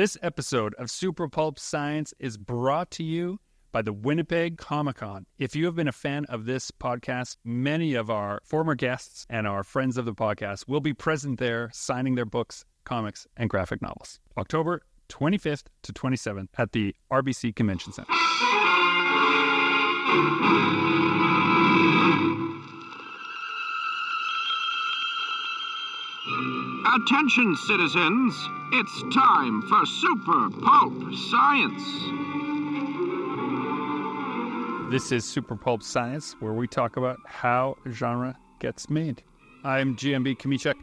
This episode of Super Pulp Science is brought to you by the Winnipeg Comic-Con. If you have been a fan of this podcast, many of our former guests and our friends of the podcast will be present there signing their books, comics, and graphic novels. October 25th to 27th at the RBC Convention Center. Attention, citizens. It's time for Super Pulp Science. This is Super Pulp Science, where we talk about how genre gets made. I'm GMB Kamichek,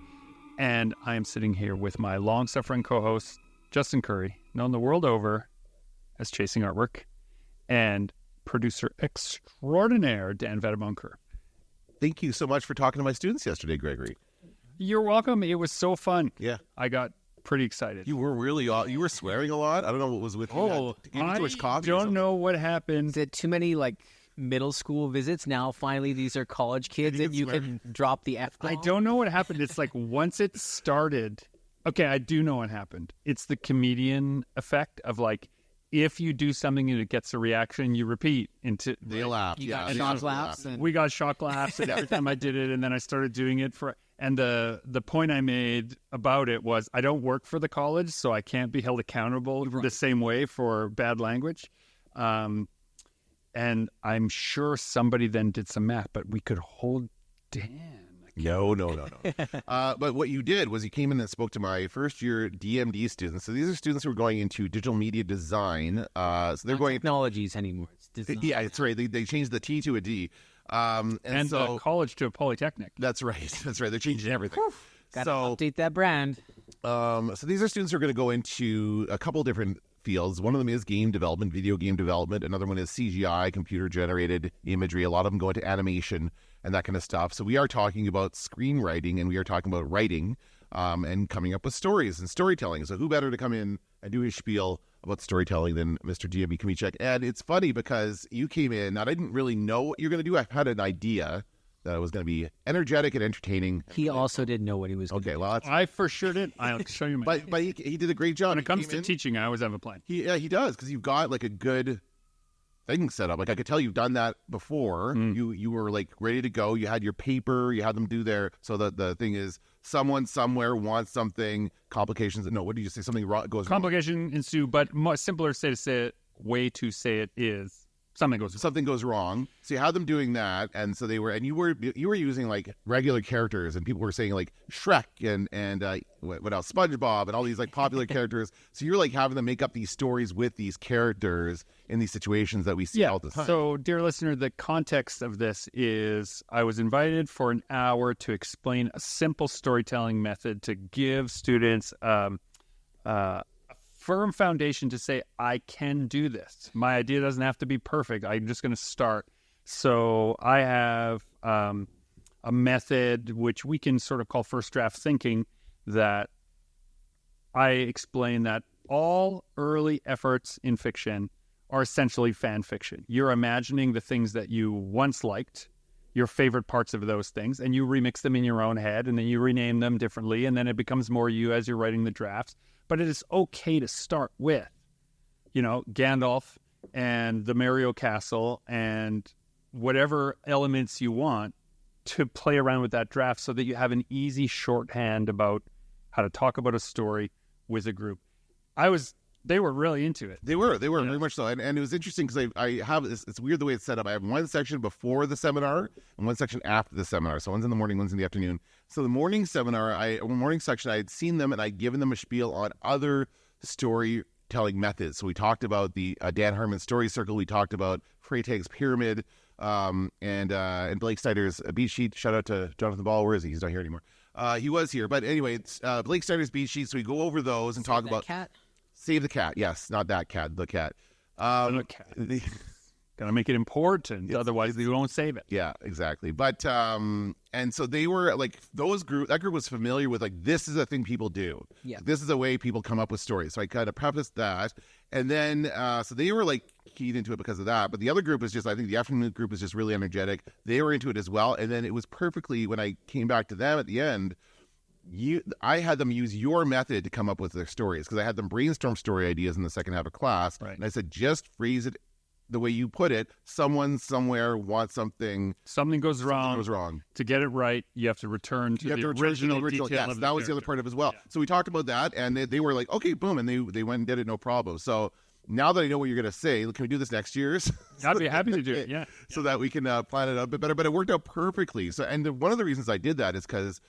and I am sitting here with my long-suffering co-host, Justin Curry, known the world over as Chasing Artwork, and producer extraordinaire, Dan Vadeboncoeur. Thank you so much for talking to my students yesterday, Gregory. You're welcome. It was so fun. Yeah. I got pretty excited. You were swearing a lot. I don't know what was with you. I too much coffee don't know what happened. Is it too many middle school visits? Now finally these are college kids and you can drop the F-bomb? I don't know what happened. It's like once it started, okay, I do know what happened. It's the comedian effect of if you do something and it gets a reaction, you repeat into they laugh. You got shock laughs. We got shock laughs every time I did it, and then I started doing it and the point I made about it was I don't work for the college, so I can't be held accountable the same way for bad language. And I'm sure somebody then did some math, but we could hold Dan. No. But what you did was you came in and spoke to my first-year DMD students. So these are students who are going into digital media design. So they're Not going technologies anymore. It's design. Yeah, that's right. They changed the T to a D. And so college to a polytechnic. That's right. They're changing everything. Gotta update that brand. So these are students who are going to go into a couple different fields. One of them is game development, video game development. Another one is CGI, computer-generated imagery. A lot of them go into animation and that kind of stuff. So we are talking about screenwriting, and we are talking about writing and coming up with stories and storytelling. So who better to come in and do his spiel about storytelling than Mr. GMB Kamichek? And it's funny because you came in, and I didn't really know what you're going to do. I had an idea that it was going to be energetic and entertaining. He also didn't know what he was going to do. Well, I for sure did. I'll show you my... But he did a great job. When it comes to teaching, I always have a plan. He does, because you've got a good thing set up. I could tell you've done that before. You were ready to go. You had your paper. You had them do their... So the thing is, someone somewhere wants something, complications... No, what did you say? Something goes wrong. Complication ensue, but more simpler way to say it is... Something goes wrong. So you had them doing that, and so they were, and you were using regular characters, and people were saying Shrek and what else, SpongeBob, and all these popular characters. So you're having them make up these stories with these characters in these situations that we see all the time. So, dear listener, the context of this is I was invited for an hour to explain a simple storytelling method to give students firm foundation to say, I can do this. My idea doesn't have to be perfect. I'm just going to start. So I have a method which we can sort of call first draft thinking, that I explain that all early efforts in fiction are essentially fan fiction. You're imagining the things that you once liked, your favorite parts of those things, and you remix them in your own head, and then you rename them differently, and then it becomes more you as you're writing the drafts. But it is okay to start with, Gandalf and the Mario Castle and whatever elements you want to play around with that draft so that you have an easy shorthand about how to talk about a story with a group. They were really into it. They were very much so. And it was interesting because I have this, it's weird the way it's set up. I have one section before the seminar and one section after the seminar. So one's in the morning, one's in the afternoon. So the morning section, I had seen them and I'd given them a spiel on other storytelling methods. So we talked about the Dan Harmon's story circle. We talked about Freytag's pyramid and Blake Snyder's beat sheet. Shout out to Jonathan Ball. Where is he? He's not here anymore. He was here. But anyway, it's Blake Snyder's beat sheet. So we go over those and talk about... cat? Save the cat. Yes, not that cat. The cat. Gotta make it important, otherwise they won't save it. Yeah, exactly. But and so they were that group was familiar with this is a thing people do. Yeah, this is a way people come up with stories. So I kind of prefaced that, and then so they were keyed into it because of that. But the other group is I think the afternoon group is just really energetic. They were into it as well, and then it was perfectly when I came back to them at the end. I had them use your method to come up with their stories because I had them brainstorm story ideas in the second half of class. Right. And I said, just phrase it the way you put it. Someone somewhere wants something. Something goes Something wrong. goes wrong. To get it right, you have to return to the original detail Yes, of the that was the other character. part of it as well. Yeah. So we talked about that, and they were like, okay, boom, and they went and did it, no problem. So now that I know what you're going to say, can we do this next year? I'd be happy to do it, yeah. So that we can plan it out a bit better. But it worked out perfectly. So, and one of the reasons I did that is because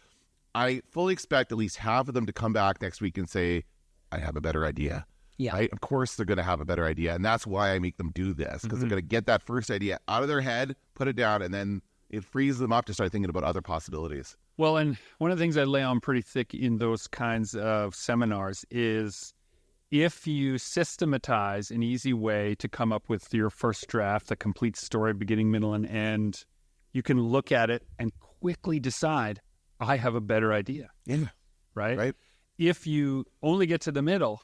I fully expect at least half of them to come back next week and say, I have a better idea. Yeah. Right? Of course they're going to have a better idea. And that's why I make them do this, because they're going to get that first idea out of their head, put it down, and then it frees them up to start thinking about other possibilities. Well, and one of the things I lay on pretty thick in those kinds of seminars is if you systematize an easy way to come up with your first draft, a complete story, beginning, middle, and end, you can look at it and quickly decide, I have a better idea. Yeah. Right? If you only get to the middle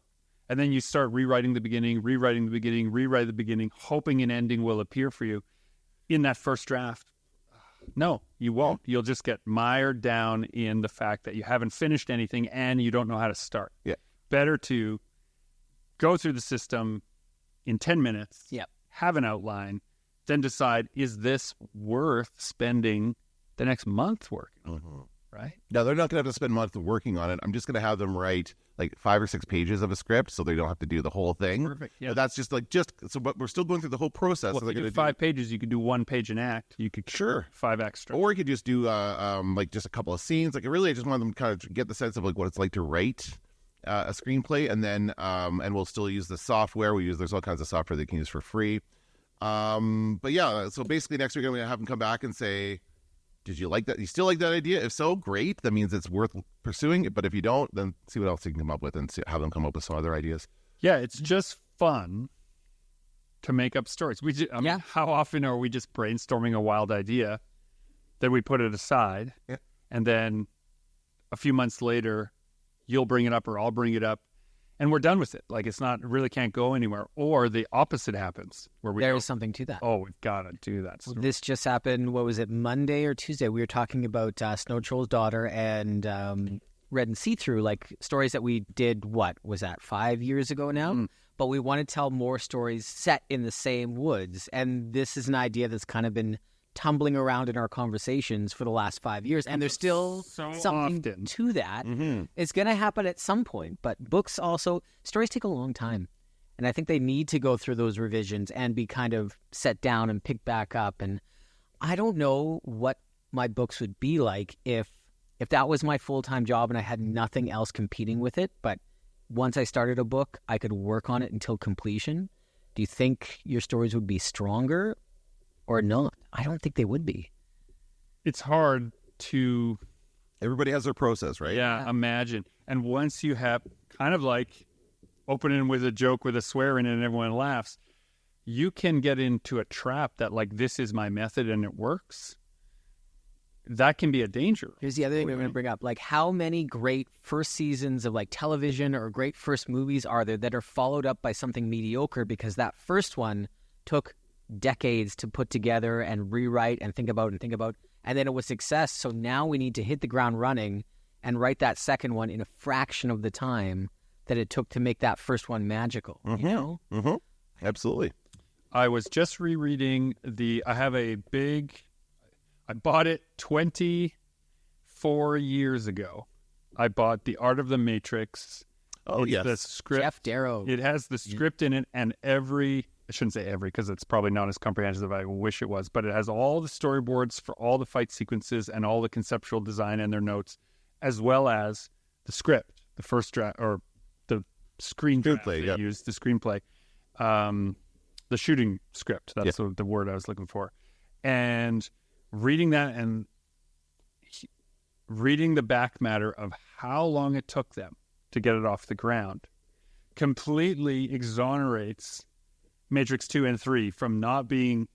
and then you start rewriting the beginning, rewrite the beginning, hoping an ending will appear for you in that first draft, no, you won't. You'll just get mired down in the fact that you haven't finished anything and you don't know how to start. Yeah. Better to go through the system in 10 minutes, Yep. have an outline, then decide, is this worth spending the next month working on? Right? Now, they're not going to have to spend months working on it. I'm just going to have them write like 5 or 6 pages of a script so they don't have to do the whole thing. Perfect. Yeah. But that's but we're still going through the whole process. Well, so if they're you do gonna 5 pages, you could do 1 page an act. You could Sure. 5 extra. Or you could just do like just a couple of scenes. Like I just want them to kind of get the sense of like what it's like to write a screenplay, and then and we'll still use the software. There's all kinds of software they can use for free. But yeah, so basically next week I'm going to have them come back and say, did you like that? You still like that idea? If so, great. That means it's worth pursuing. But if you don't, then see what else you can come up with and have them come up with some other ideas. Yeah, it's just fun to make up stories. How often are we just brainstorming a wild idea, then we put it aside, and then a few months later, you'll bring it up or I'll bring it up, and we're done with it. Like really can't go anywhere. Or the opposite happens where There is something to that. Oh, we've got to do that. Well, this just happened, what was it, Monday or Tuesday? We were talking about Snow Troll's Daughter and Red and See-Through, like stories that we did, what was that, 5 years ago now? But we want to tell more stories set in the same woods. And this is an idea that's kind of been tumbling around in our conversations for the last 5 years. And there's still something often to that. It's going to happen at some point. But books also, stories take a long time. And I think they need to go through those revisions and be kind of set down and picked back up. And I don't know what my books would be like if that was my full-time job and I had nothing else competing with it. But once I started a book, I could work on it until completion. Do you think your stories would be stronger or not? I don't think they would be. It's hard to... Everybody has their process, right? Yeah, imagine. And once you have kind of like opening with a joke with a swear in it and everyone laughs, you can get into a trap that like, this is my method and it works. That can be a danger. Here's the other thing we're going to bring up. Like, how many great first seasons of like television or great first movies are there that are followed up by something mediocre because that first one took decades to put together and rewrite and think about, and then it was success. So now we need to hit the ground running and write that second one in a fraction of the time that it took to make that first one magical. You know? Absolutely. I was just rereading I bought it 24 years ago. I bought The Art of the Matrix. Oh, It's yes. the script. Jeff Darrow. It has the script in it, and I shouldn't say every, because it's probably not as comprehensive as I wish it was, but it has all the storyboards for all the fight sequences and all the conceptual design and their notes, as well as the script, the first draft, or the screenplay they used, the screenplay, the shooting script. That's the word I was looking for. And reading that and reading the back matter of how long it took them to get it off the ground completely exonerates Matrix 2 and 3 from not being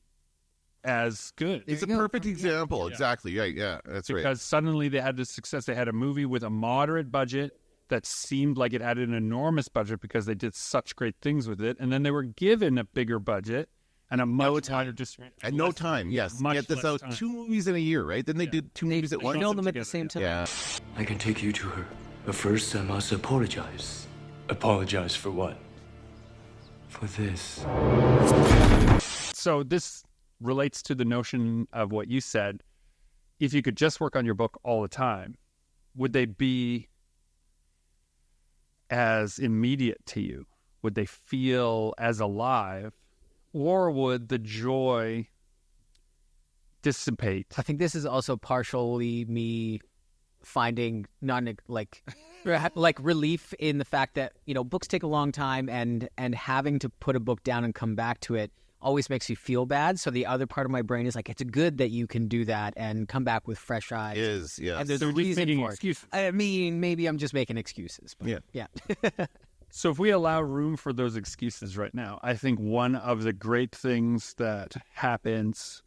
as good. It's a perfect example. Exactly. Right. Yeah, that's right. Because suddenly they had this success. They had a movie with a moderate budget that seemed like it had an enormous budget because they did such great things with it. And then they were given a bigger budget and a much tighter distribution. At no time, yes. Much Get this less out time. 2 movies in a year, right? Then they did 2 movies at once. Film them at the together, same time. Yeah. I can take you to her. But first, I must apologize. Apologize for what? For this. So this relates to the notion of what you said. If you could just work on your book all the time, would they be as immediate to you? Would they feel as alive? Or would the joy dissipate? I think this is also partially me finding like relief in the fact that, you know, books take a long time, and having to put a book down and come back to it always makes you feel bad. So the other part of my brain is like, it's good that you can do that and come back with fresh eyes. It is, yes. And there's So a we're just reason making for excuses. it. I mean, maybe I'm just making excuses. But yeah. So if we allow room for those excuses right now, I think one of the great things that happens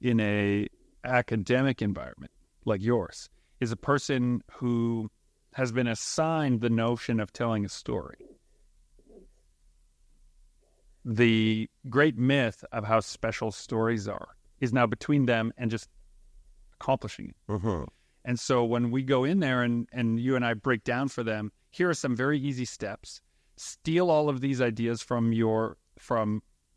in a academic environment like yours is a person who has been assigned the notion of telling a story. The great myth of how special stories are is now between them and just accomplishing it. Mm-hmm. And so when we go in there and you and I break down for them, here are some very easy steps. Steal all of these ideas from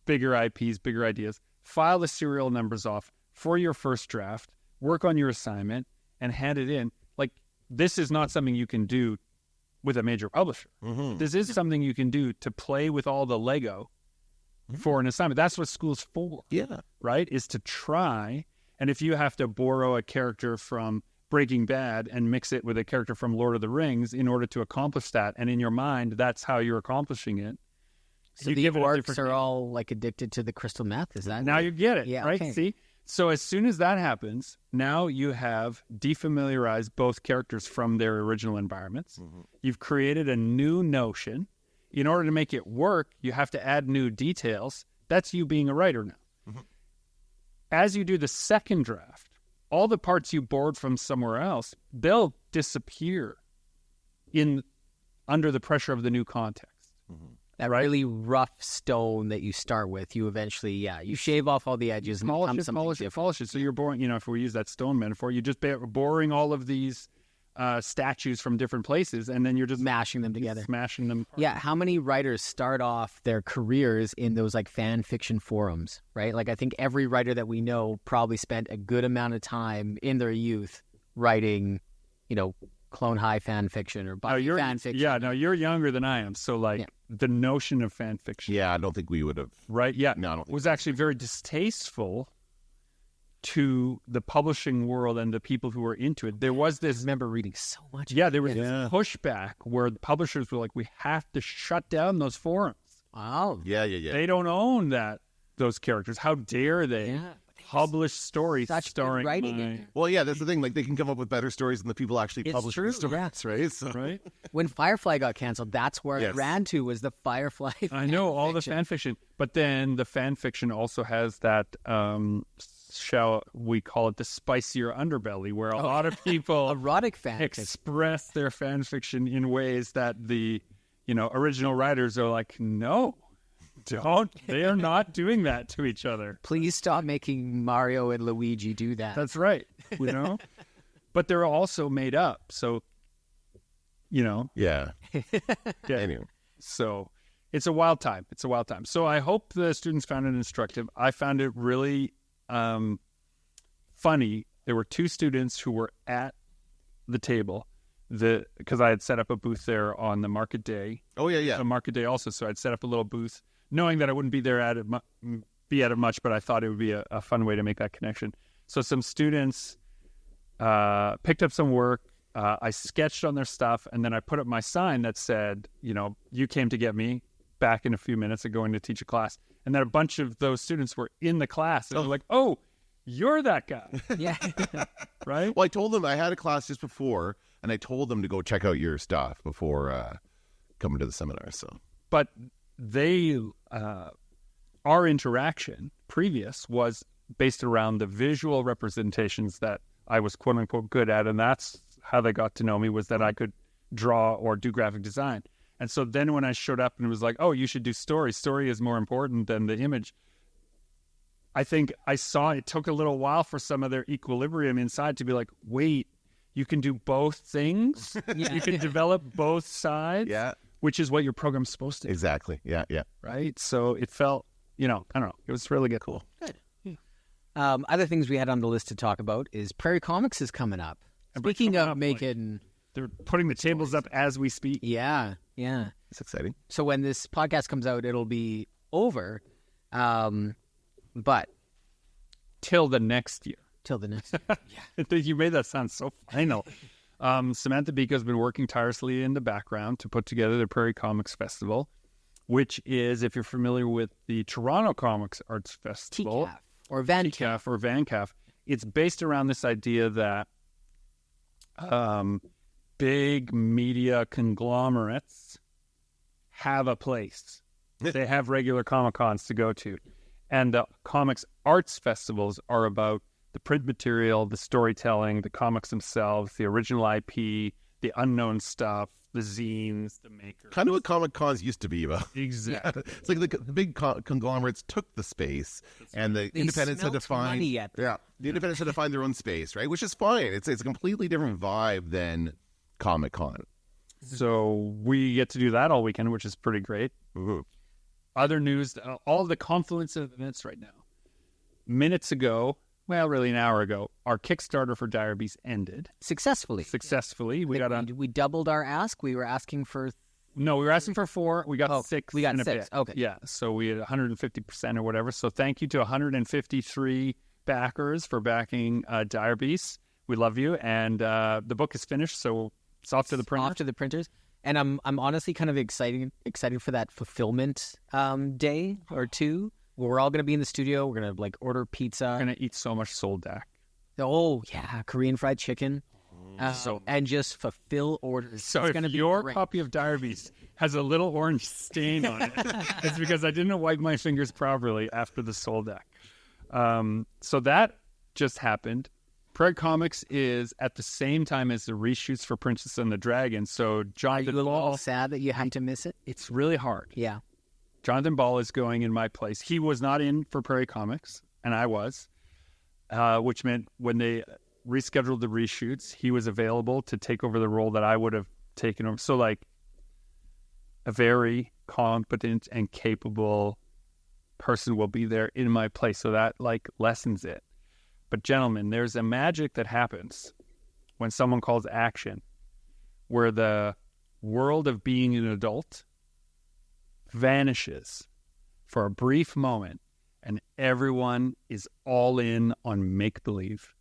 bigger IPs, bigger ideas. File the serial numbers off for your first draft. Work on your assignment and hand it in. Like, this is not something you can do with a major publisher. Mm-hmm. This is something you can do to play with all the Lego for an assignment. That's what school's for. Yeah. Right? Is to try. And if you have to borrow a character from Breaking Bad and mix it with a character from Lord of the Rings in order to accomplish that, and in your mind, that's how you're accomplishing it. So You the give it a orcs different are name. all like addicted to the crystal meth. Is that Now you get it, Yeah, right? okay. See? So as soon as that happens, now you have defamiliarized both characters from their original environments. Mm-hmm. You've created a new notion. In order to make it work, you have to add new details. That's you being a writer now. Mm-hmm. As you do the second draft, all the parts you borrowed from somewhere else, they'll disappear under the pressure of the new context. that right? really rough stone that you start with? You eventually, you shave off all the edges and become something different. Polish it. So you're boring, if we use that stone metaphor, you're just boring all of these statues from different places, and then you're just Mashing them together. smashing them apart. Yeah, how many writers start off their careers in those like fan fiction forums, right? Like I think every writer that we know probably spent a good amount of time in their youth writing, Clone High fan fiction or Buffy fan fiction. Yeah, no, you're younger than I am. So the notion of fan fiction, Yeah, I don't think we would have. right? Yeah, No, I don't think was actually very distasteful to the publishing world and the people who were into it. There was I this remember reading so much. there was this pushback where the publishers were like, we have to shut down those forums. Oh, Yeah. They don't own those characters. How dare they yeah. publish stories Such good starring writing in my... there. Well, yeah, that's the thing. Like, they can come up with better stories than the people actually It's publish true, the stories, right? So, Right? When Firefly got canceled, that's where Yes. it ran to, was the Firefly. I know, all the fiction. fan fiction. But then the fan fiction also has that, shall we call it, the spicier underbelly, where a lot of people Erotic fan fiction. express their fan fiction in ways that the, original writers are like, no, don't. They are not doing that to each other. Please stop making Mario and Luigi do that. That's right. But they're also made up. So, yeah. yeah. Anyway. So it's a wild time. So I hope the students found it instructive. I found it really funny. There were two students who were at the table because I had set up a booth there on the market day. Oh, yeah. A market day also. So I'd set up a little booth, knowing that I wouldn't be there at it much, but I thought it would be a fun way to make that connection. So some students picked up some work. I sketched on their stuff, and then I put up my sign that said, you came to get me, back in a few minutes and going to teach a class. And then a bunch of those students were in the class, and they're like, oh, you're that guy, Yeah. right? Well, I told them I had a class just before, and I told them to go check out your stuff before coming to the seminar. So, But they, our interaction previous was based around the visual representations that I was quote unquote good at. And that's how they got to know me, was that I could draw or do graphic design. And so then when I showed up and it was like, oh, you should do story. Story is more important than the image. I think I saw it took a little while for some of their equilibrium inside to be like, wait, you can do both things? You can develop both sides? Yeah. Which is what your program's supposed to do. Exactly. Yeah. Right? So it felt, I don't know. It was really good. Cool. Other things we had on the list to talk about is Prairie Comics is coming up. Speaking of making... They're putting the tables up as we speak. Yeah. It's exciting. So when this podcast comes out, it'll be over. But Till the next year. till the next You made that sound so final. Samantha Biko's been working tirelessly in the background to put together the Prairie Comics Festival, which is, if you're familiar with the Toronto Comics Arts Festival, TCAF or VanCAF. TCAF or VanCAF, it's based around this idea that big media conglomerates have a place. They have regular Comic-Cons to go to. And the comics arts festivals are about the print material, the storytelling, the comics themselves, the original IP, the unknown stuff, the zines, the makers. Kind of what Comic Cons used to be about. Exactly. It's like the big conglomerates took the space, and the independents had to find. The independents had to find their own space, right? Which is fine. It's a completely different vibe than Comic Con. So we get to do that all weekend, which is pretty great. Ooh. Other news, all the confluence of events right now. Minutes ago, well, really an hour ago, our Kickstarter for Dire Beasts ended Successfully. We doubled our ask. We were asking for... No, we were asking for 4. We got 6. We got in a 6. bit. Okay. Yeah, so we had 150% or whatever. So thank you to 153 backers for backing Dire Beasts. We love you. And the book is finished, so it's off to the printer. Off to the printers. And I'm honestly kind of excited for that fulfillment day or two where we're all going to be in the studio. We're going to order pizza. We're going to eat so much soldak. Oh, yeah. Korean fried chicken. And just fulfill orders. So it's if going to be your great. copy of Dire Beasts has a little orange stain on it, it's because I didn't wipe my fingers properly after the soldak. So that just happened. Prairie Comics is at the same time as the reshoots for Princess and the Dragon. So Are Jonathan you a little Ball, sad that you had to miss it? it's really hard. Yeah. Jonathan Ball is going in my place. He was not in for Prairie Comics, and I was, which meant when they rescheduled the reshoots, he was available to take over the role that I would have taken over. So, a very competent and capable person will be there in my place. So that, lessens it. But, gentlemen, there's a magic that happens when someone calls action where the world of being an adult vanishes for a brief moment and everyone is all in on make-believe.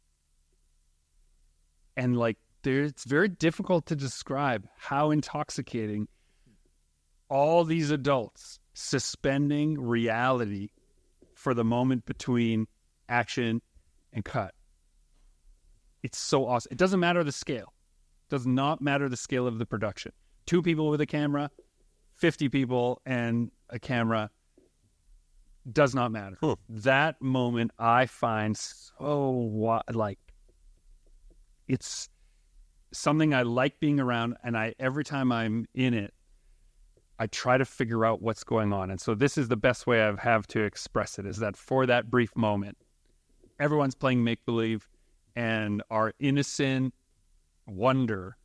And, it's very difficult to describe how intoxicating all these adults suspending reality for the moment between action and cut. It's so awesome. It doesn't matter the scale. It does not matter the scale of the production. 2 people with a camera, 50 people and a camera, does not matter. Cool. That moment I find so it's something I like being around, and every time I'm in it, I try to figure out what's going on. And so this is the best way I have to express it, is that for that brief moment, everyone's playing make-believe, and our innocent wonder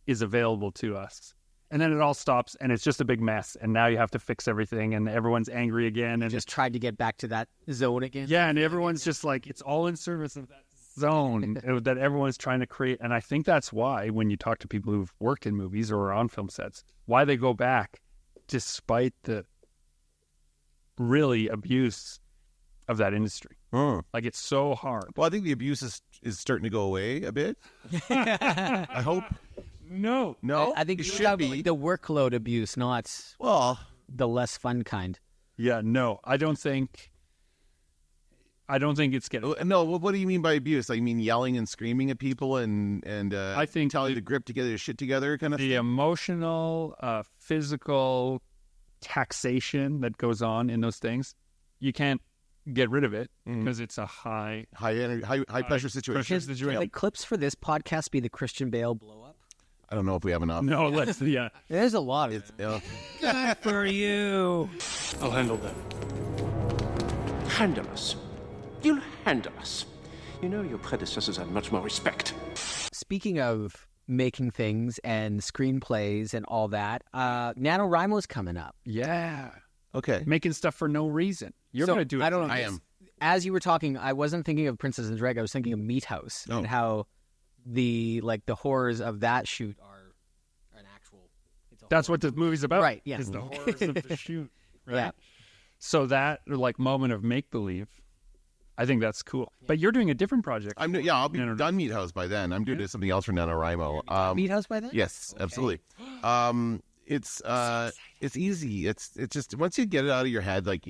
is available to us. And then it all stops, and it's just a big mess. And now you have to fix everything, and everyone's angry again. And Just tried to get back to that zone again. yeah, and everyone's just it's all in service of that zone that everyone's trying to create. And I think that's why, when you talk to people who've worked in movies or are on film sets, why they go back despite the really abuse of that industry. It's so hard. Well, I think the abuse is starting to go away a bit. I hope. No. I think it you should be. the workload abuse, not the less fun kind. Yeah, no. I don't think it's getting... No, what do you mean by abuse? You mean yelling and screaming at people and I think telling you to grip together your shit together kind of the thing? emotional, physical taxation that goes on in those things, you can't get rid of it because it's a high pressure situation. Should clips for this podcast be the Christian Bale blow up? I don't know if we have enough. No, let's There's a lot of it. Good for you. I'll handle them. Hand them us. you'll handle us. You know, your predecessors had much more respect. Speaking of making things and screenplays and all that, NaNoWriMo's coming up. Yeah. Okay. Making stuff for no reason. You're So, going to do it. I don't know. I am. As you were talking, I wasn't thinking of Princess and Drag. I was thinking of Meat House and how the horrors of that shoot are an actual. That's what the movie's about. Right, yeah. Is the horrors of the shoot. Right? Yeah. So that moment of make-believe, I think that's cool. But you're doing a different project. I'll be done Meat House by then. I'm doing something else for NaNoWriMo. Meat House by then? Yes, absolutely. It's easy. It's just once you get it out of your head, like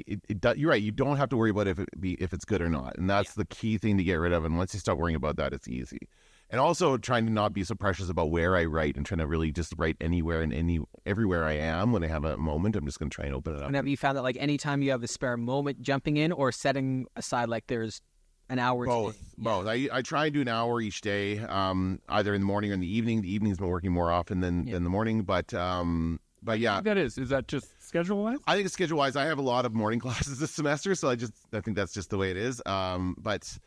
you're right. You don't have to worry about if it's good or not, and that's the key thing to get rid of. And once you stop worrying about that, it's easy. And also trying to not be so precious about where I write and trying to really just write anywhere and everywhere I am when I have a moment. I'm just going to try and open it up. And have you found that like anytime you have a spare moment, jumping in or setting aside like there's an hour? Both. I try and do an hour each day, either in the morning or in the evening. The evening's been working more often than the morning, but yeah. Is that just schedule-wise? I think it's schedule-wise. I have a lot of morning classes this semester, so I think that's just the way it is. But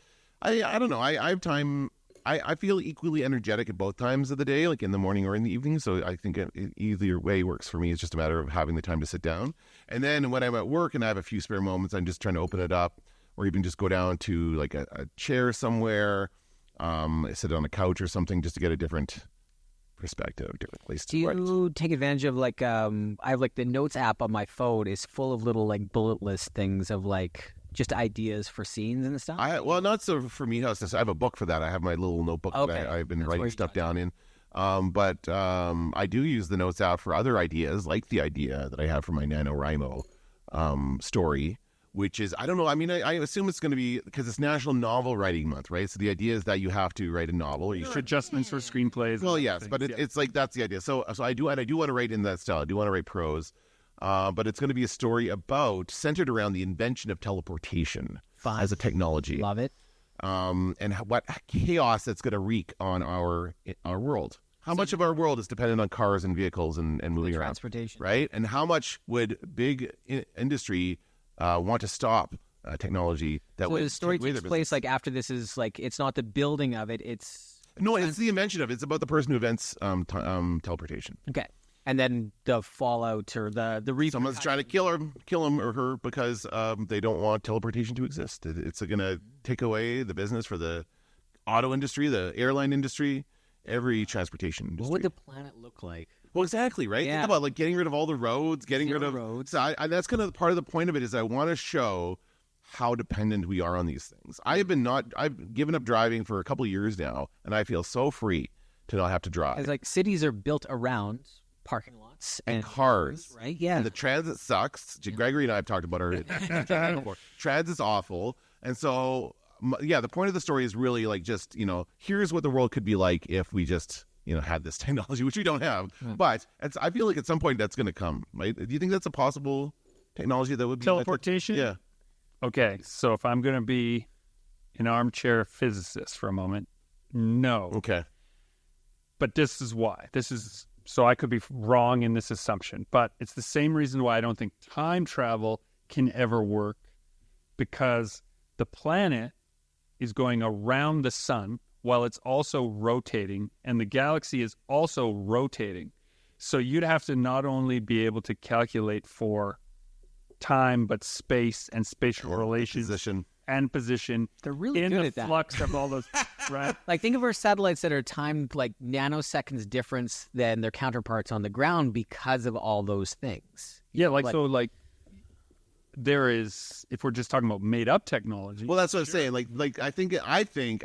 I don't know. I have time. I feel equally energetic at both times of the day, like in the morning or in the evening. So I think either way works for me. It's just a matter of having the time to sit down. And then when I'm at work and I have a few spare moments, I'm just trying to open it up, or even just go down to like a chair somewhere, sit on a couch or something, just to get a different perspective, different place to write. Do you take advantage of like I have like the notes app on my phone is full of little like bullet list things of like just ideas for scenes and stuff? Not so for Meat House. I have a book for that. I have my little notebook that I've been writing stuff down in. But I do use the notes app for other ideas, like the idea that I have for my NaNoWriMo story, which is, I don't know, I mean, I assume it's going to be, because it's National Novel Writing Month, right? So the idea is that you have to write a novel. You should Adjustments for screenplays. Well, yes, but it's like, that's the idea. So I do want to write in that style. I do want to write prose. But it's going to be a story centered around the invention of teleportation as a technology. Love it. And what chaos that's going to wreak on our world. How much of our world is dependent on cars and vehicles and moving around? Transportation. Right? And how much would big industry want to stop technology that would the story take away takes their place business? like after this is like, it's not the building of it, it's... No, it's the invention of it. It's about the person who invents teleportation. Okay. And then the fallout or the Someone's trying to kill him or her because they don't want teleportation to exist. It's going to take away the business for the auto industry, the airline industry, every transportation industry. What would the planet look like? Well, exactly, right? Yeah. Think about like getting rid of all the roads, getting rid of roads. So that's kind of part of the point of it is I want to show how dependent we are on these things. I've given up driving for a couple of years now, and I feel so free to not have to drive. It's like cities are built around parking lots and cars, right? Yeah. And the transit sucks. Gregory and I have talked about our transit's awful, and so the point of the story is really like just here's what the world could be like if we just had this technology, which we don't have. But I feel like at some point that's going to come. Right? Do you think that's a possible technology that would be teleportation? Yeah. Okay, so if I'm going to be an armchair physicist for a moment, no. Okay. But this is why. So I could be wrong in this assumption, but it's the same reason why I don't think time travel can ever work, because the planet is going around the sun while it's also rotating, and the galaxy is also rotating. So you'd have to not only be able to calculate for time, but space and spatial relations and position. They're really in good the at that. flux of all those, right? Like, think of our satellites that are timed like nanoseconds difference than their counterparts on the ground because of all those things. Yeah, there is, if we're just talking about made up technology. Well, that's what I'm saying. Like I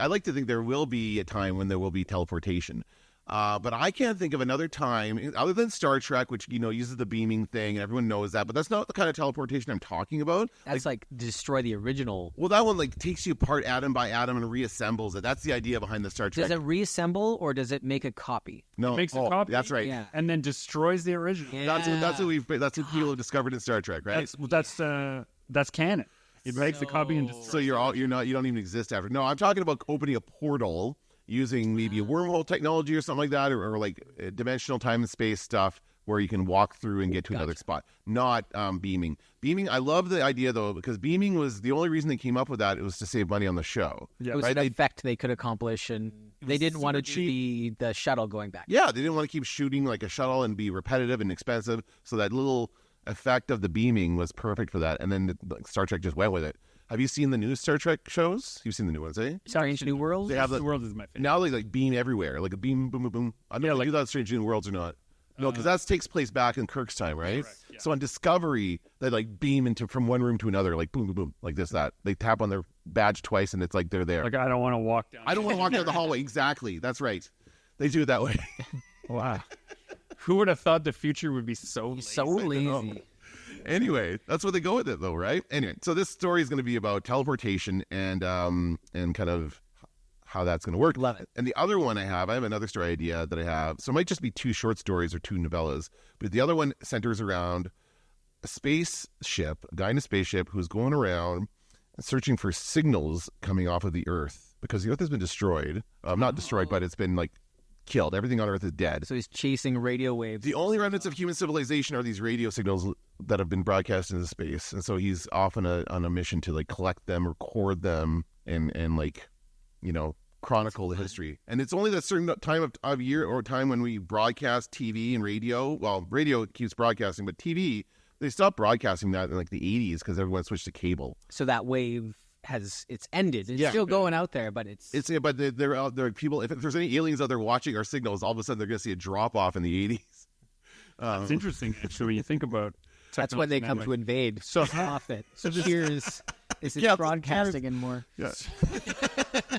like to think there will be a time when there will be teleportation. But I can't think of another time other than Star Trek, which uses the beaming thing, and everyone knows that. But that's not the kind of teleportation I'm talking about. That's like destroy the original. Well, that one takes you apart atom by atom and reassembles it. That's the idea behind the Star Trek. Does it reassemble or does it make a copy? No, it makes a copy. That's right. Yeah. And then destroys the original. Yeah. That's what people have discovered in Star Trek, right? That's canon. It makes a copy and destroys. So you don't even exist after. No, I'm talking about opening a portal using maybe a wormhole technology or something like that, or like dimensional time and space stuff where you can walk through and get to another spot, not beaming. Beaming, I love the idea though, because beaming was the only reason they came up with that. It was to save money on the show. Yeah. It was right? an effect they could accomplish, and they didn't want to do the shuttle going back. Yeah, they didn't want to keep shooting like a shuttle and be repetitive and expensive. So that little effect of the beaming was perfect for that. And then Star Trek just went with it. Have you seen the new Star Trek shows? You've seen the new ones, eh? Strange New Worlds? They have The World is my favorite. now they like beam everywhere, like a beam, boom, boom, boom. I don't know if they do that in Strange New Worlds or not. No, because that takes place back in Kirk's time, right? Correct, yeah. So on Discovery, they like beam into from one room to another, like boom, boom, boom, like this, that. They tap on their badge twice, and it's like they're there. Like, I don't want to walk down. I don't want to walk down the hallway. Exactly, that's right. They do it that way. Wow. Who would have thought the future would be so lazy? So lazy. Anyway, that's what they go with it, though, right? Anyway, so this story is going to be about teleportation and kind of how that's going to work. Love it. And the other one I have another story idea that I have. So it might just be 2 short stories or 2 novellas, but the other one centers around a spaceship, a guy in a spaceship who's going around searching for signals coming off of the Earth because the Earth has been destroyed. Not destroyed, but it's been like killed. Everything on Earth is dead. So he's chasing radio waves. The only remnants of human civilization are these radio signals that have been broadcast into space, and so he's off on a mission to like collect them, record them, and like, you know, chronicle the history. And it's only that certain time of year or time when we broadcast TV and radio. Well, radio keeps broadcasting, but TV, they stopped broadcasting that in like the 80s because everyone switched to cable. So that wave it's ended. It's still going out there, but But there are people. If there's any aliens out there watching our signals, all of a sudden they're going to see a drop off in the 80s. It's interesting, actually, when you think about that's when they come to invade. So off it. So here's is it broadcasting anymore? Yeah.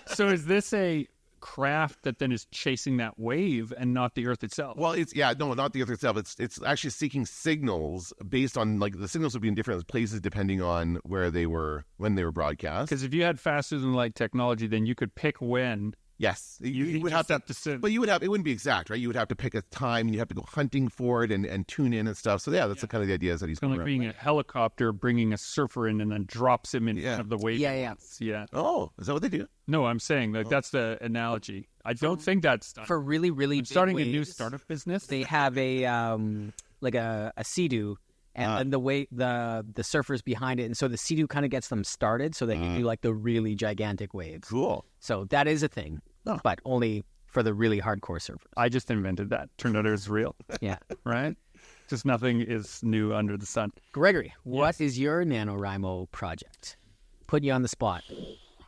So is this a craft that then is chasing that wave and not the Earth itself? Well, not the Earth itself. It's actually seeking signals based on like the signals would be in different places depending on where they were when they were broadcast. Because if you had faster than light technology, then you could pick when. Yes, you would have to, but you would have, it wouldn't be exact, right? You would have to pick a time, and you have to go hunting for it and tune in and stuff. So that's the kind of the ideas that he's It's kind of like being a helicopter bringing a surfer in and then drops him in front of the wave. Yeah. Oh, is that what they do? No, I'm saying like that's the analogy. I don't think that's done. For really, really big starting waves, a new startup business. They have a like a Sea-Doo, and the way the surfers behind it, and so the Sea-Doo kind of gets them started, so they can do like the really gigantic waves. Cool. So that is a thing, but only for the really hardcore surfers. I just invented that. Turned out it was real. Yeah. Right? Just nothing is new under the sun. Gregory, what is your NaNoWriMo project? Putting you on the spot.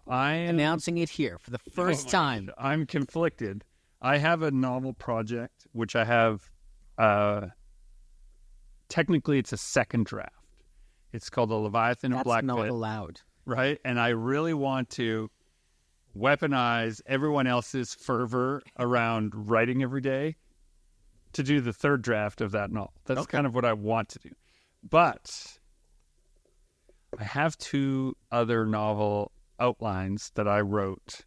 I am Announcing it here for the first time. I'm conflicted. I have a novel project, which I have, technically it's a second draft. It's called The Leviathan of That's Black not Pit, allowed. right? And I really want to weaponize everyone else's fervor around writing every day to do the third draft of that novel. That's kind of what I want to do. But I have 2 other novel outlines that I wrote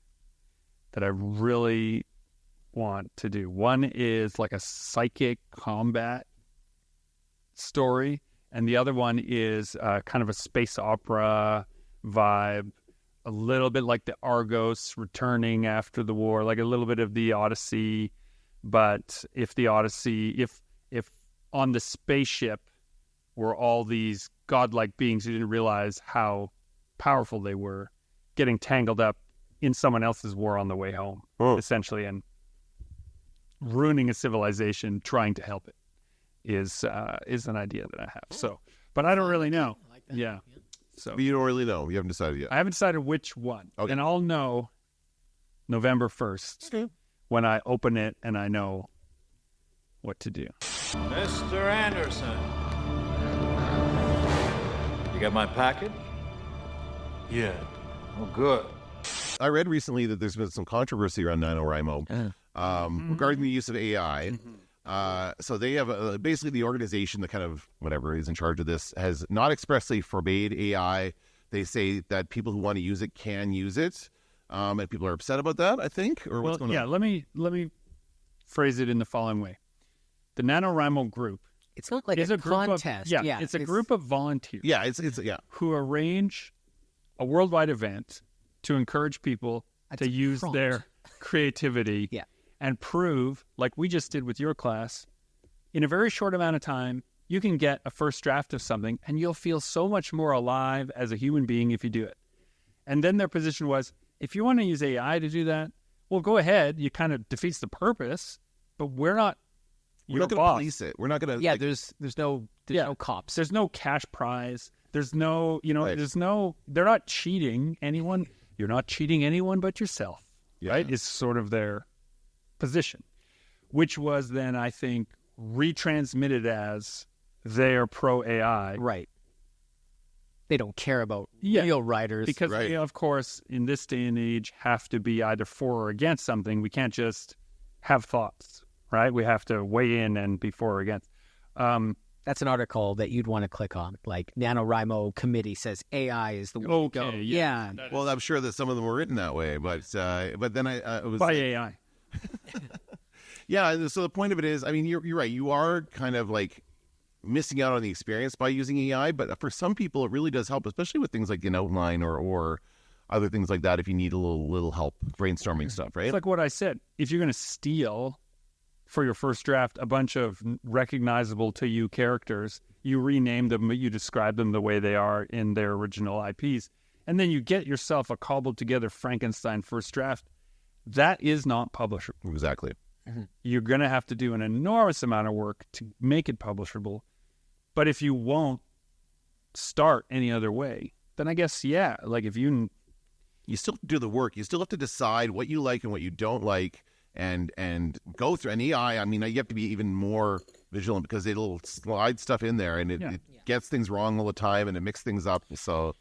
that I really want to do. One is like a psychic combat story, and the other one is kind of a space opera vibe, a little bit like the Argos returning after the war, like a little bit of the Odyssey. But if the Odyssey, if on the spaceship were all these godlike beings who didn't realize how powerful they were, getting tangled up in someone else's war on the way home, essentially, and ruining a civilization trying to help it is an idea that I have. So, but I don't really know. I like that. Yeah. So But you don't really know. You haven't decided yet. I haven't decided which one. Okay. And I'll know November 1st when I open it and I know what to do. Mr. Anderson. You got my package? Yeah. Oh, good. I read recently that there's been some controversy around NaNoWriMo regarding the use of AI. So they have basically the organization that kind of whatever is in charge of this has not expressly forbade AI. They say that people who want to use it can use it, and people are upset about that. I think, or what's going on? Let me phrase it in the following way: the NaNoWriMo group It's not like is a group contest. Of, it's a group of volunteers. Yeah, it's who arrange a worldwide event to encourage people That's to use prompt. their creativity Yeah. and prove, like we just did with your class, in a very short amount of time, you can get a first draft of something and you'll feel so much more alive as a human being if you do it. And then their position was, if you want to use AI to do that, well, go ahead. You kind of defeats the purpose, but we're not We're not going to police it. We're not going to. Yeah, there's no cops. There's no cash prize. There's no, Right. there's no, they're not cheating anyone. You're not cheating anyone but yourself, right? Is sort of their position, which was then, I think, retransmitted as they're pro AI. Right. They don't care about real writers. Because we, of course, in this day and age, have to be either for or against something. We can't just have thoughts, right? We have to weigh in and be for or against. That's an article that you'd want to click on. Like NaNoWriMo committee says AI is the way to go. Yeah. Well, I'm sure that some of them were written that way, but then it was by AI. Yeah. And so the point of it is, I mean, you're right. You are kind of like missing out on the experience by using AI, but for some people, it really does help, especially with things like an outline or other things like that. If you need a little help brainstorming stuff, right? It's like what I said. If you're going to steal for your first draft a bunch of recognizable to you characters, you rename them, you describe them the way they are in their original IPs, and then you get yourself a cobbled together Frankenstein first draft. That is not publishable. Exactly. You're going to have to do an enormous amount of work to make it publishable. But if you won't start any other way, then I guess, like if you still have to do the work. You still have to decide what you like and what you don't like, and go through an AI. I mean, you have to be even more vigilant because it'll slide stuff in there, and it gets things wrong all the time, and it mixes things up. So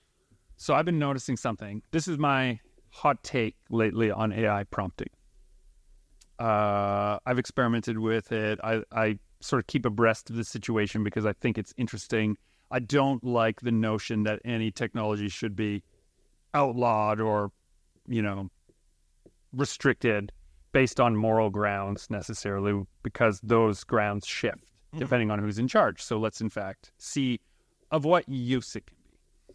I've been noticing something. This is my hot take lately on AI prompting. I've experimented with it. I sort of keep abreast of the situation because I think it's interesting. I don't like the notion that any technology should be outlawed or, restricted based on moral grounds necessarily, because those grounds shift depending on who's in charge. So let's, in fact, see of what use it can be.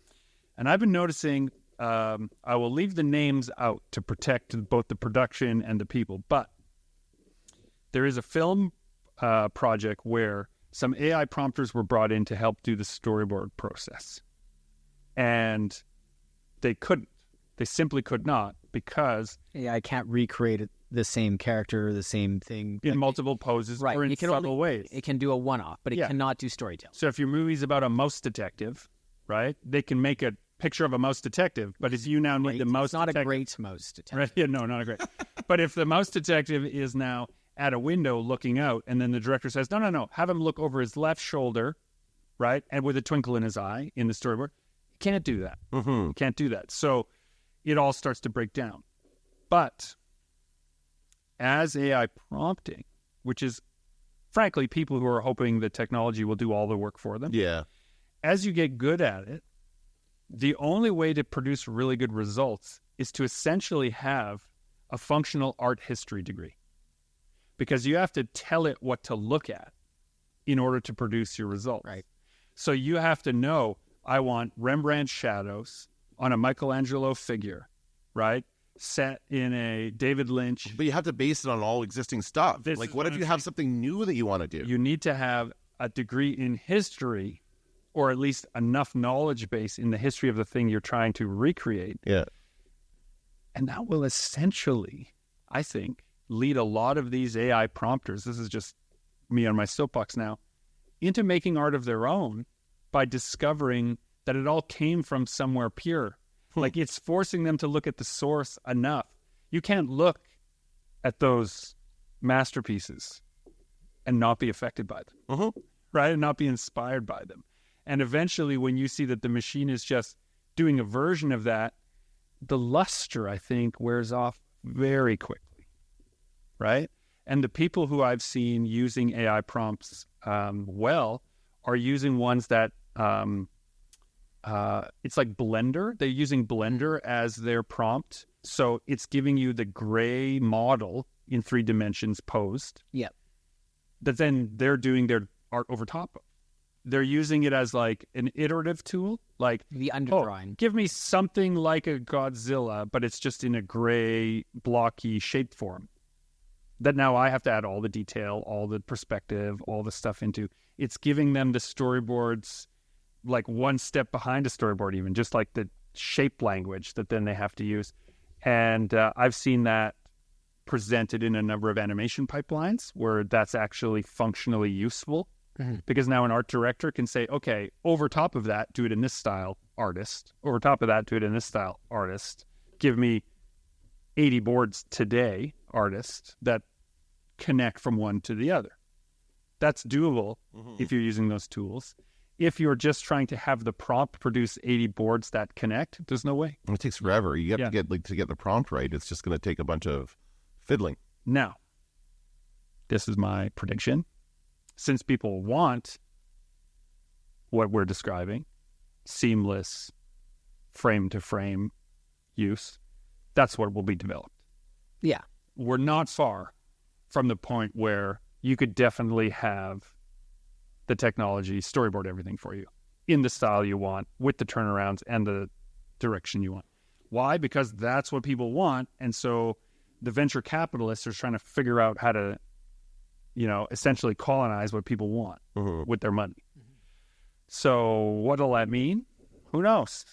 And I've been noticing, I will leave the names out to protect both the production and the people, but there is a film project where some AI prompters were brought in to help do the storyboard process. And they couldn't. They simply could not, because AI can't recreate the same character or the same thing. in multiple poses or in subtle ways. It can do a one-off, but it cannot do storytelling. So if your movie's about a mouse detective, right, they can make a picture of a mouse detective, but if you now need the mouse detective... It's not a great mouse detective. Right? Yeah, no, not a great. But if the mouse detective is now at a window looking out, and then the director says, no, have him look over his left shoulder, right, and with a twinkle in his eye in the storyboard, you can't do that. You can't do that. So it all starts to break down. But as AI prompting, which is, frankly, people who are hoping the technology will do all the work for them, as you get good at it, the only way to produce really good results is to essentially have a functional art history degree. Because you have to tell it what to look at in order to produce your results. Right. So you have to know, I want Rembrandt shadows on a Michelangelo figure, right? Set in a David Lynch. But you have to base it on all existing stuff. What if you have something new that you want to do? You need to have a degree in history, or at least enough knowledge base in the history of the thing you're trying to recreate. Yeah. And that will essentially, I think, lead a lot of these AI prompters, this is just me on my soapbox now, into making art of their own by discovering that it all came from somewhere pure. Like, it's forcing them to look at the source enough. You can't look at those masterpieces and not be affected by them, right? And not be inspired by them. And eventually, when you see that the machine is just doing a version of that, the luster, I think, wears off very quickly. Right? And the people who I've seen using AI prompts well are using ones that it's like Blender. They're using Blender as their prompt. So it's giving you the gray model in 3 dimensions posed. Yep. That then they're doing their art over top of. They're using it as like an iterative tool. Like, the underdrawing. Give me something like a Godzilla, but it's just in a gray, blocky shape form. that now I have to add all the detail, all the perspective, all the stuff into. It's giving them the storyboards like one step behind a storyboard, even just like the shape language that then they have to use. And I've seen that presented in a number of animation pipelines where that's actually functionally useful, because now an art director can say, okay, over top of that, do it in this style, artist. Over top of that, do it in this style, artist. Give me 80 boards today, artist, that connect from one to the other. That's doable if you're using those tools. If you're just trying to have the prompt produce 80 boards that connect, there's no way. It takes forever. You have to get the prompt right. It's just going to take a bunch of fiddling. Now, this is my prediction. Since people want what we're describing, seamless frame-to-frame use, that's what will be developed. Yeah. We're not far from the point where you could definitely have the technology storyboard everything for you in the style you want, with the turnarounds and the direction you want. Why? Because that's what people want. And so the venture capitalists are trying to figure out how to, essentially colonize what people want with their money. So what'll that mean? Who knows?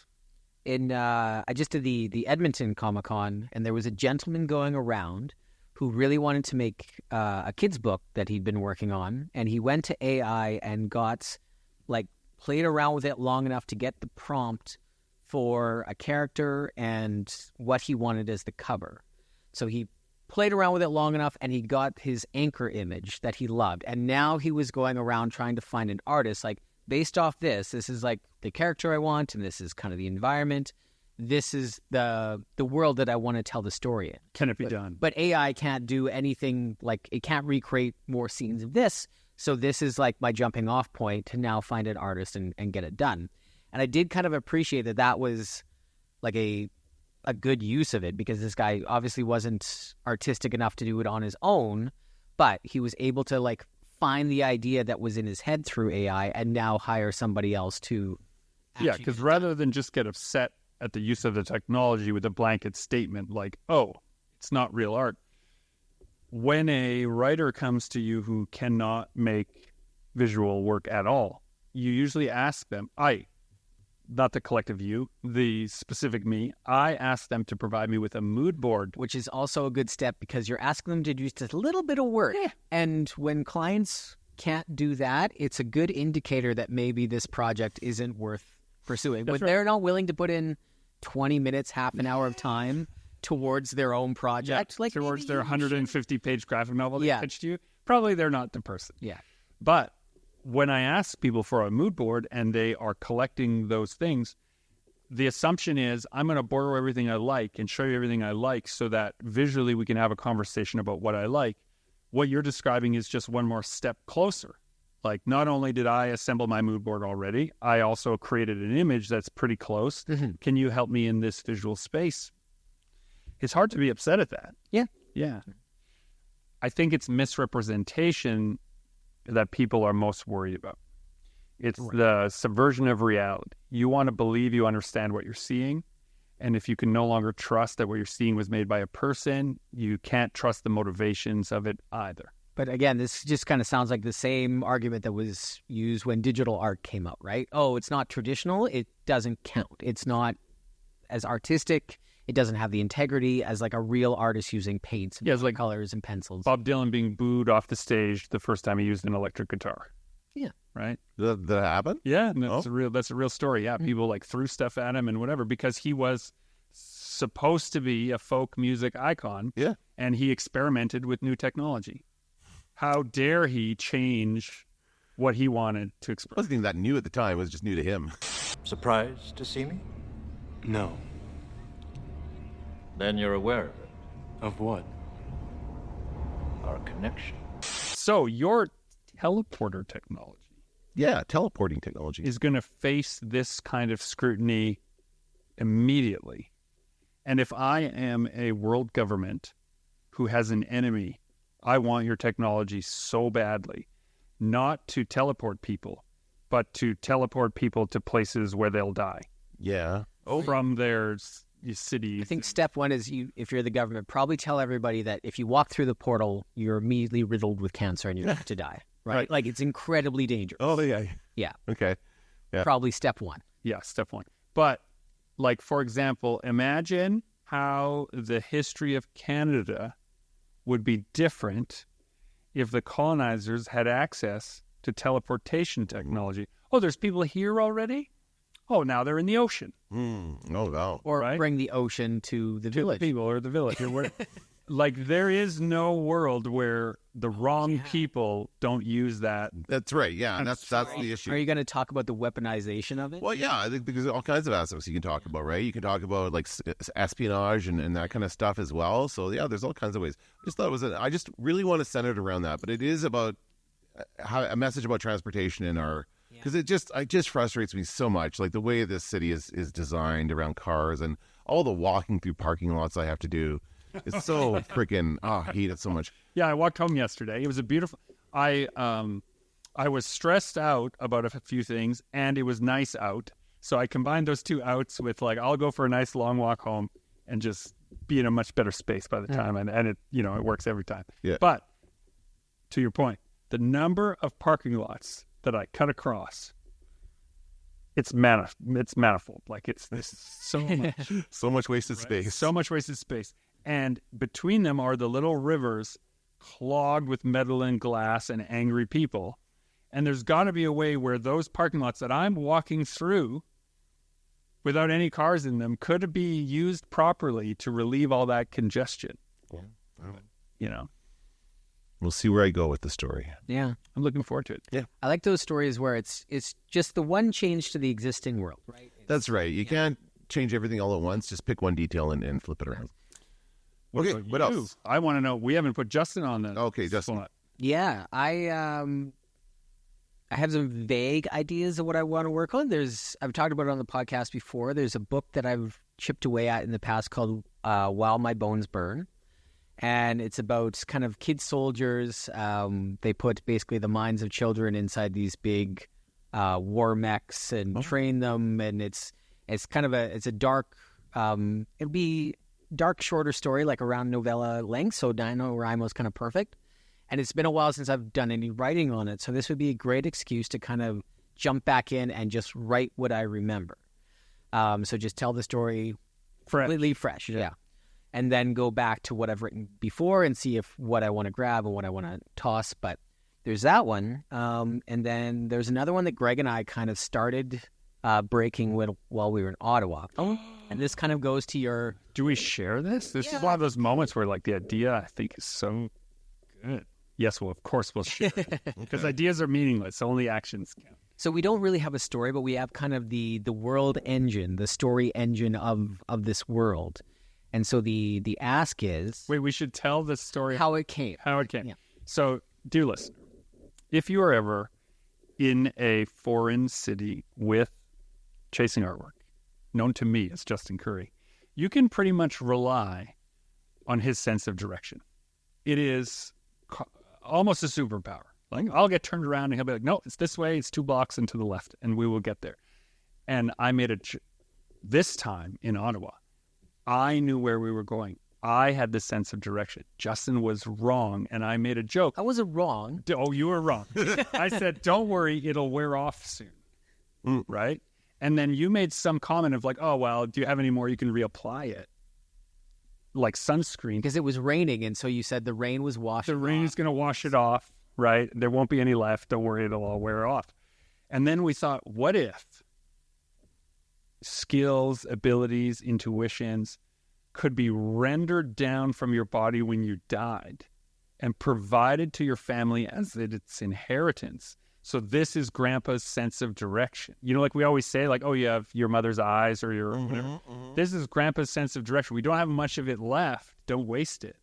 I just did the Edmonton Comic-Con, and there was a gentleman going around who really wanted to make a kid's book that he'd been working on, and he went to AI and played around with it long enough to get the prompt for a character and what he wanted as the cover. So he played around with it long enough, and he got his anchor image that he loved, and now he was going around trying to find an artist, based off this is like the character I want, and this is kind of the environment. This is the world that I want to tell the story in. Can it be done? But AI can't do anything, it can't recreate more scenes of this. So this is my jumping off point to now find an artist and get it done. And I did kind of appreciate that was a good use of it, because this guy obviously wasn't artistic enough to do it on his own, but he was able to find the idea that was in his head through AI and now hire somebody else to. Yeah, because rather than just get upset at the use of the technology with a blanket statement oh, it's not real art. When a writer comes to you who cannot make visual work at all, you usually ask them, not the collective you, the specific me, I ask them to provide me with a mood board. Which is also a good step, because you're asking them to do just a little bit of work. Yeah. And when clients can't do that, it's a good indicator that maybe this project isn't worth pursuing. When they're not willing to put in 20 minutes, half an hour of time towards their own project. Towards their 150-page graphic novel they pitched you, probably they're not the person. Yeah. But when I ask people for a mood board and they are collecting those things, the assumption is I'm going to borrow everything I like and show you everything I like so that visually we can have a conversation about what I like. What you're describing is just one more step closer. Not only did I assemble my mood board already, I also created an image that's pretty close. Can you help me in this visual space? It's hard to be upset at that. Yeah. Yeah. I think it's misrepresentation that people are most worried about. It's the subversion of reality. You want to believe you understand what you're seeing, and if you can no longer trust that what you're seeing was made by a person, you can't trust the motivations of it either. But again, this just kind of sounds like the same argument that was used when digital art came out, right? Oh, it's not traditional. It doesn't count. It's not as artistic. It doesn't have the integrity as a real artist using paints and colors and pencils. Bob Dylan being booed off the stage the first time he used an electric guitar. Yeah. Right? Did that happen? Yeah, that's a real story. Yeah, people threw stuff at him and whatever because he was supposed to be a folk music icon. Yeah. And he experimented with new technology. How dare he change what he wanted to express? It wasn't even that new at the time. It was just new to him. Surprised to see me? No. Then you're aware of it. Of what? Our connection. So your teleporter technology. Yeah, teleporting technology. Is going to face this kind of scrutiny immediately. And if I am a world government who has an enemy, I want your technology so badly, not to teleport people, but to teleport people to places where they'll die. Yeah. From their cities. I think step one is if you're the government, probably tell everybody that if you walk through the portal, you're immediately riddled with cancer and you're about to die. Right? Like it's incredibly dangerous. Oh, yeah. Yeah. Okay. Yeah. Probably step one. Yeah, step one. But, like, for example, imagine how the history of Canada would be different if the colonizers had access to teleportation technology. Oh, there's people here already? Oh, now they're in the ocean. Oh, wow. Or Right? bring the ocean to the village. People or the village. Like, there is no world where the wrong people don't use that. That's right. Yeah, and that's the issue. Are you going to talk about the weaponization of it? Well, yeah, I think there's all kinds of aspects you can talk about, right? You can talk about like espionage and that kind of stuff as well. So yeah, there's all kinds of ways. I just thought I just really want to center it around that, but it is about a message about transportation in our, because it just frustrates me so much, like the way this city is designed around cars and all the walking through parking lots I have to do. It's so freaking, I hate it so much. Yeah, I walked home yesterday. It was a beautiful. I was stressed out about a few things, and it was nice out. So I combined those two outs with like, I'll go for a nice long walk home and just be in a much better space by the time, and it it works every time. Yeah. But to your point, the number of parking lots that I cut across, it's manifold. Like it's so much. So much wasted space. So much wasted space. And between them are the little rivers clogged with metal and glass and angry people. And there's got to be a way where those parking lots that I'm walking through without any cars in them could be used properly to relieve all that congestion. Yeah. We'll see where I go with the story. Yeah. I'm looking forward to it. Yeah. I like those stories where it's just the one change to the existing world, right? That's right. You can't change everything all at once. Just pick one detail and flip it around. Okay, what else? I want to know. We haven't put Justin on the Okay, Justin. spot. Yeah, I have some vague ideas of what I want to work on. I've talked about it on the podcast before. There's a book that I've chipped away at in the past called While My Bones Burn. And it's about kind of kid soldiers. They put basically the minds of children inside these big war mechs and train them. And it's kind of a dark, it'll be dark, shorter story, like around novella length. So NaNoWriMo is kind of perfect. And it's been a while since I've done any writing on it. So this would be a great excuse to kind of jump back in and just write what I remember. So just tell the story completely fresh. Yeah. And then go back to what I've written before and see if what I want to grab and what I want to toss. But there's that one. And then there's another one that Greg and I kind of started breaking with while we were in Ottawa. And this kind of goes to your... Do we share this? This is one of those moments where like the idea I think is so good. Yes, well, of course we'll share it. Because ideas are meaningless. Only actions count. So we don't really have a story, but we have kind of the world engine, the story engine of this world. And so the ask is... Wait, we should tell the story. How it came. Yeah. So, dear listener, if you are ever in a foreign city with chasing artwork, known to me as Justin Curry, you can pretty much rely on his sense of direction. It is almost a superpower. Like, I'll get turned around and he'll be like, no, it's this way, it's 2 blocks and to the left, and we will get there. And I made this time in Ottawa, I knew where we were going. I had the sense of direction. Justin was wrong, and I made a joke. I wasn't wrong. Oh, you were wrong. I said, don't worry, it'll wear off soon. Right? And then you made some comment of like, oh, well, do you have any more? You can reapply it. Like sunscreen. Because it was raining, and so you said the rain was washing The rain is going to wash it off, right? There won't be any left. Don't worry, it'll all wear off. And then we thought, what if skills, abilities, intuitions could be rendered down from your body when you died and provided to your family as its inheritance? So this is grandpa's sense of direction. You know, like we always say, like, oh, you have your mother's eyes or your whatever. This is grandpa's sense of direction. We don't have much of it left. Don't waste it.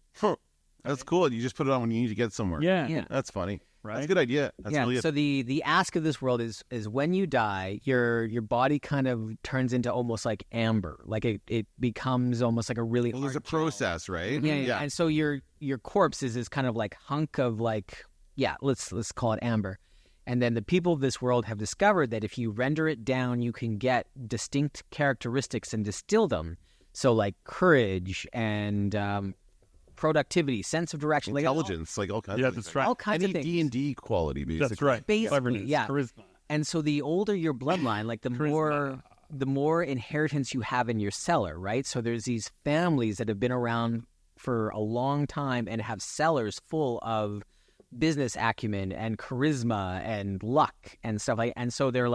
That's cool. You just put it on when you need to get somewhere. Yeah. That's funny. Right? That's a good idea. That's really so the ask of this world is when you die, your body kind of turns into almost like amber. Like it becomes almost like a really Well, there's a hard gel. process, right? Yeah. And so your corpse is this kind of like hunk of like, let's call it amber. And then the people of this world have discovered that if you render it down, you can get distinct characteristics and distill them. So like courage and productivity, sense of direction, Intelligence, like all kinds of things. that's right. all kinds Any of things. D&D quality, basically. That's right. Basically, Cleverness, yeah. charisma. And so the older your bloodline, like the more inheritance you have in your cellar, right? So there's these families that have been around for a long time and have cellars full of business acumen and charisma and luck and stuff like. And so they're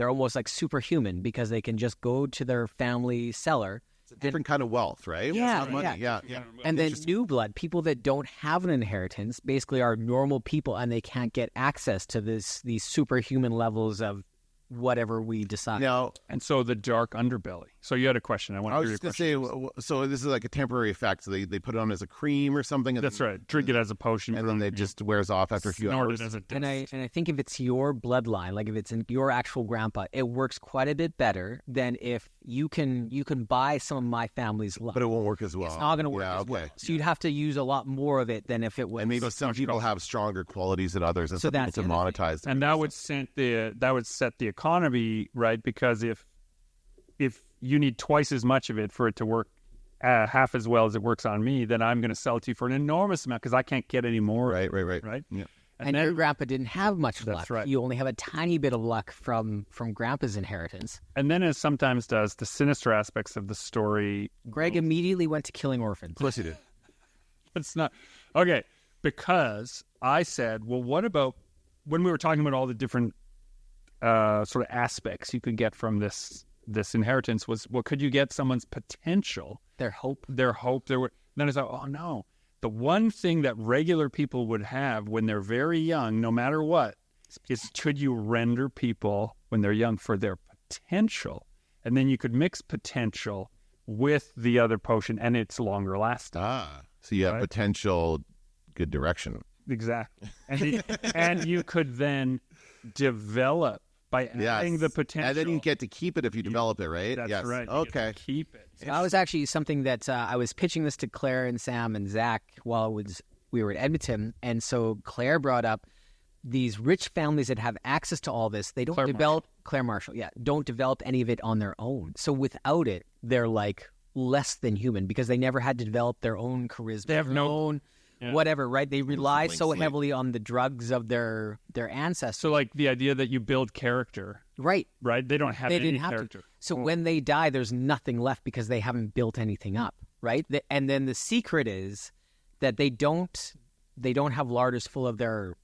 almost like superhuman because they can just go to their family cellar. It's a different kind of wealth, right? Yeah, It's not money. yeah. Yeah. And then new blood, people that don't have an inheritance, basically are normal people, and they can't get access to these superhuman levels of whatever we decide. Now, And so the dark underbelly. So you had a question. I want I to was hear just your going question. to say, so this is like a temporary effect. So they put it on as a cream or something. And That's right. Drink it as a potion. And then it just wears off after a few snort hours. it as a dust. And I think if it's your bloodline, like if it's in your actual grandpa, it works quite a bit better than if you can buy some of my family's luck. But it won't work as well. It's not going to work Yeah, as okay. well. So you'd have to use a lot more of it than if it was. And maybe some people have stronger qualities than others, and So some people that's to the other monetize them. And that would set the economy right, because if you need twice as much of it for it to work half as well as it works on me, then I'm going to sell it to you for an enormous amount because I can't get any more. Right. Right. Yeah. And then, your grandpa didn't have much That's luck. right. You only have a tiny bit of luck from grandpa's inheritance. and then, as sometimes does, the sinister aspects of the story. Greg immediately went to killing orphans. Of course you did. It's not okay because I said, well, what about when we were talking about all the different sort of aspects you could get from this inheritance? Was, well, could you get someone's potential, Their hope. their hope? Then I thought, oh no, the one thing that regular people would have when they're very young, no matter what, is could you render people when they're young for their potential, and then you could mix potential with the other potion, and it's longer lasting. So you have Right. potential good direction. Exactly. And you could then develop by adding the potential. And then you get to keep it if you develop it, right? That's yes. right. You get to Okay. keep it. So that was actually something that I was pitching this to Claire and Sam and Zach while we were at Edmonton. And so Claire brought up these rich families that have access to all this. They don't develop Claire Marshall. Yeah. Don't develop any of it on their own. So without it, they're like less than human because they never had to develop their own charisma. They have their no- own whatever, right? They rely so heavily on the drugs of their ancestors. So, like the idea that you build character, Right. right? They don't have They any didn't have character. to. So when they die, there's nothing left because they haven't built anything up, right? And then the secret is that they don't have larders full of their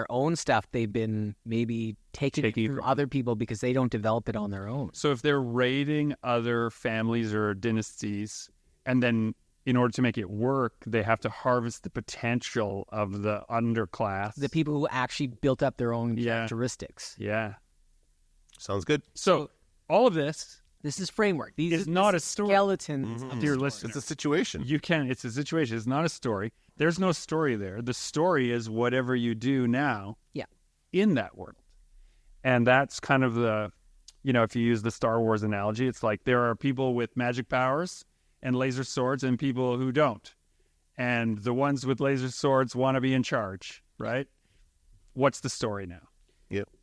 own stuff. They've been maybe taking from other people because they don't develop it on their own. So if they're raiding other families or dynasties, and then in order to make it work, they have to harvest the potential of the underclass. The people who actually built up their own characteristics. Yeah. Sounds good. So all of this This is framework. is not a story. Skeletons. of Dear the listener, It's a situation. it's a situation. It's not a story. There's no story there. The story is whatever you do now in that world. And that's kind of the, if you use the Star Wars analogy, it's like there are people with magic powers and laser swords and people who don't. And the ones with laser swords want to be in charge, right? What's the story now?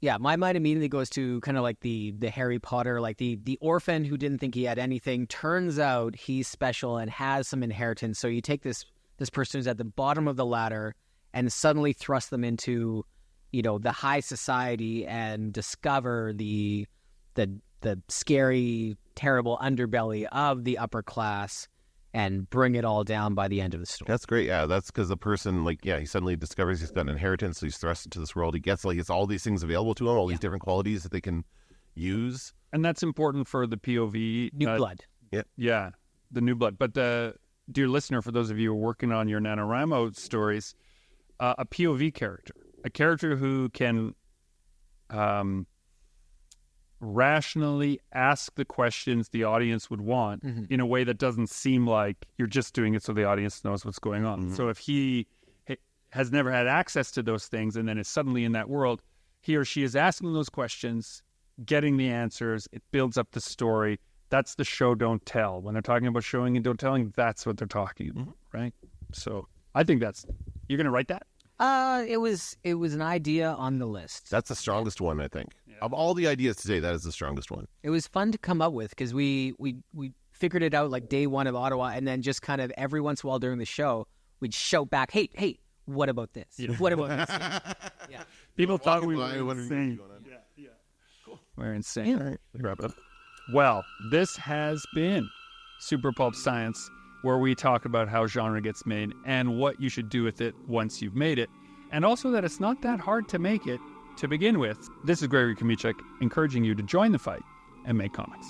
Yeah, my mind immediately goes to kind of like the Harry Potter, like the orphan who didn't think he had anything. Turns out he's special and has some inheritance. So you take this person who's at the bottom of the ladder and suddenly thrust them into, the high society and discover the scary, terrible underbelly of the upper class and bring it all down by the end of the story. That's great. Yeah, that's because the person, he suddenly discovers he's got an inheritance, so he's thrust into this world. He gets all these things available to him, all these different qualities that they can use. And that's important for the POV. New blood. Yeah, the new blood. But dear listener, for those of you who are working on your NaNoWriMo stories, a POV character, a character who can rationally ask the questions the audience would want in a way that doesn't seem like you're just doing it so the audience knows what's going on. So if he has never had access to those things and then is suddenly in that world, he or she is asking those questions, getting the answers, it builds up the story. That's the show don't tell. When they're talking about showing and don't telling, that's what they're talking about, right? So I think you're going to write that? It was an idea on the list. That's the strongest one, I think. Of all the ideas today, that is the strongest one. It was fun to come up with because we figured it out like day one of Ottawa, and then just kind of every once in a while during the show, we'd shout back, hey, what about this? Yeah. What about this? Yeah. People thought we were What are you insane. going on? We're insane. All right, wrap it up. Well, this has been Super Pulp Science, where we talk about how genre gets made and what you should do with it once you've made it, and also that it's not that hard to make it to begin with. This is Gregory Kamichek, encouraging you to join the fight and make comics.